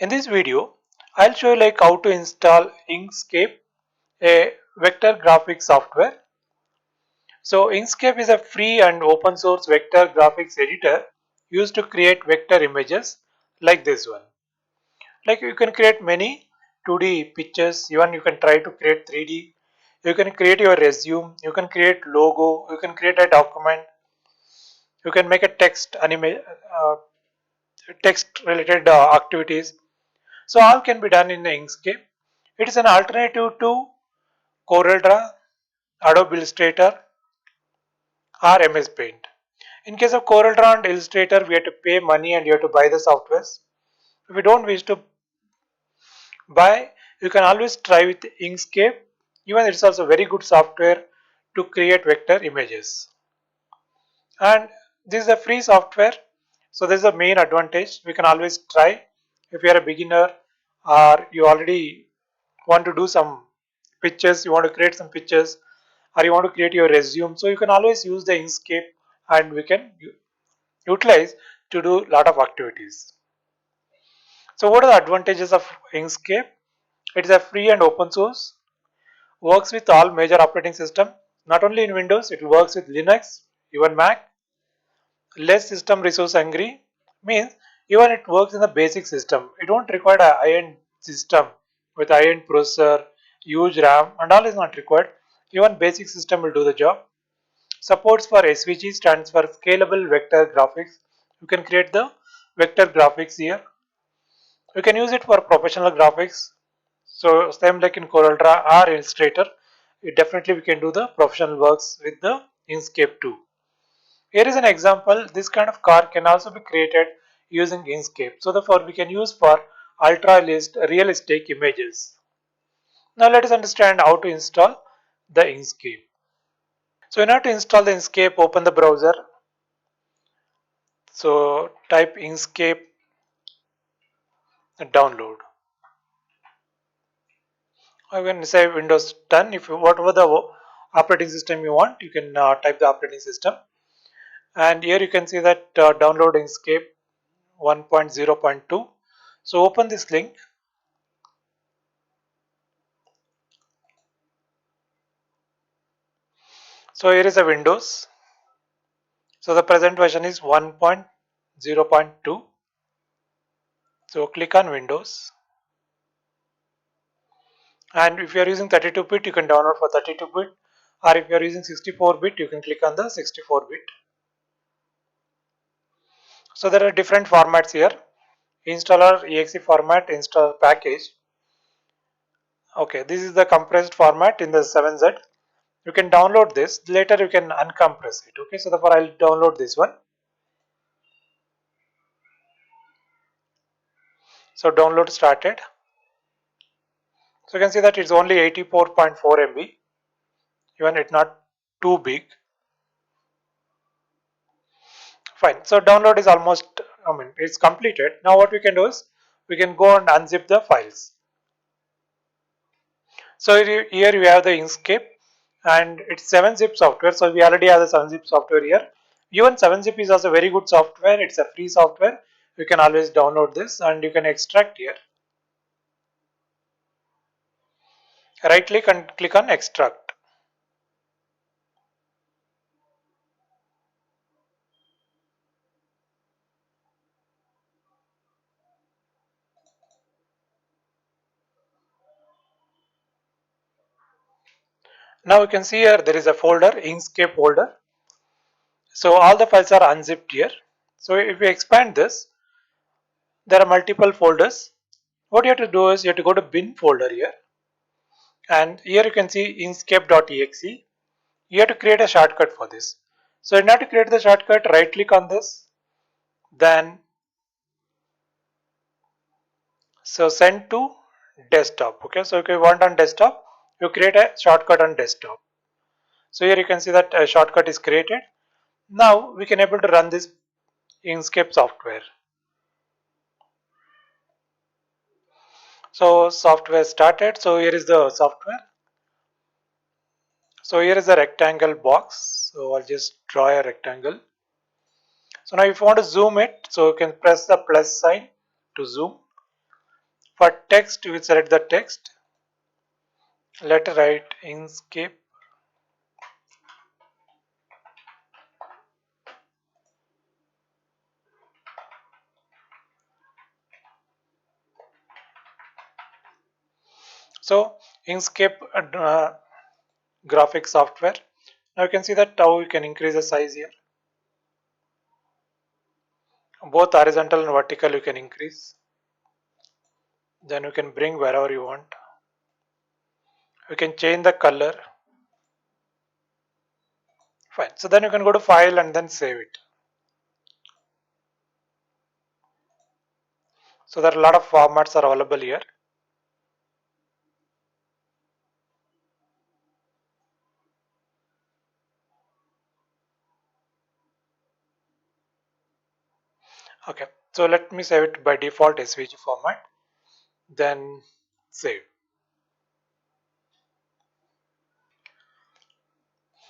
In this video, I'll show you like how to install Inkscape, a vector graphics software. So Inkscape is a free and open source vector graphics editor used to create vector images like this one. Like you can create many 2D pictures, even you can try to create 3D. You can create your resume, you can create logo, you can create a document, you can make a text related activities. So all can be done in the Inkscape. It is an alternative to CorelDRAW, Adobe Illustrator or MS Paint. In case of CorelDRAW and Illustrator, we have to pay money and you have to buy the softwares. If you don't wish to buy, you can always try with Inkscape. Even it's also very good software to create vector images. And this is a free software, so this is the main advantage. We can always try. If you are a beginner or you already want to do some pictures, you want to create some pictures, or you want to create your resume, so you can always use the Inkscape and we can utilize to do lot of activities. So what are the advantages of Inkscape? It is a free and open source, works with all major operating system. Not only in Windows, it works with Linux, even Mac. Less system resource hungry means even it works in the basic system. It won't require a high-end system with high-end processor, huge RAM, and all is not required. Even basic system will do the job. Supports for SVG stands for Scalable Vector Graphics. You can create the vector graphics here. You can use it for professional graphics. So same like in CorelDRAW or Illustrator, definitely we can do the professional works with the Inkscape too. Here is an example. This kind of car can also be created using Inkscape. So therefore we can use for ultra realistic images. Now let us understand how to install the Inkscape. So in order to install the Inkscape, open the browser. So type Inkscape and download. I can say Windows 10. If you whatever the operating system you want, you can type the operating system. And here you can see that download Inkscape 1.0.2. So open this link. So here is a Windows. So the present version is 1.0.2. So click on Windows. And if you are using 32-bit, you can download for 32-bit. Or if you are using 64-bit, you can click on the 64-bit. So there are different formats here. Installer, exe format, install package. Okay, this is the compressed format in the 7Z. You can download this. Later you can uncompress it. Okay, so therefore I'll download this one. So download started. So you can see that it's only 84.4 MB. Even it's not too big. Fine. So download is almost, it's completed. Now what we can do is we can go and unzip the files. So here we have the Inkscape and it's 7-zip software. So we already have the 7-zip software here. Even 7-zip is also very good software. It's a free software. You can always download this and you can extract here. Right click and click on extract. Now you can see here there is a folder, Inkscape folder. So all the files are unzipped here. So if we expand this, there are multiple folders. What you have to do is you have to go to bin folder here. And here you can see inkscape.exe. You have to create a shortcut for this. So in order to create the shortcut, right click on this. Then send to desktop. Okay, so if you want on desktop, you create a shortcut on desktop. So here you can see that a shortcut is created. Now we can able to run this Inkscape software. So software started. So here is the software. So here is a rectangle box. So I'll just draw a rectangle. So now if you want to zoom it, so you can press the plus sign to zoom. For text, we select the text. Let write Inkscape. So Inkscape graphic software. Now you can see that how you can increase the size here. Both horizontal and vertical you can increase. Then you can bring wherever you want. You can change the color. Fine. So then you can go to file and then save it. So there are a lot of formats are available here. Okay. So let me save it by default SVG format. Then save.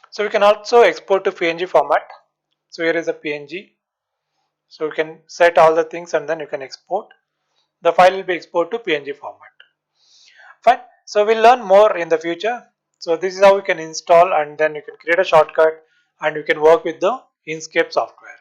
So we can also export to PNG format. So here is a PNG. So you can set all the things and then you can export. The file will be exported to PNG format. Fine. So we'll learn more in the future. So this is how you can install and then you can create a shortcut and you can work with the Inkscape software.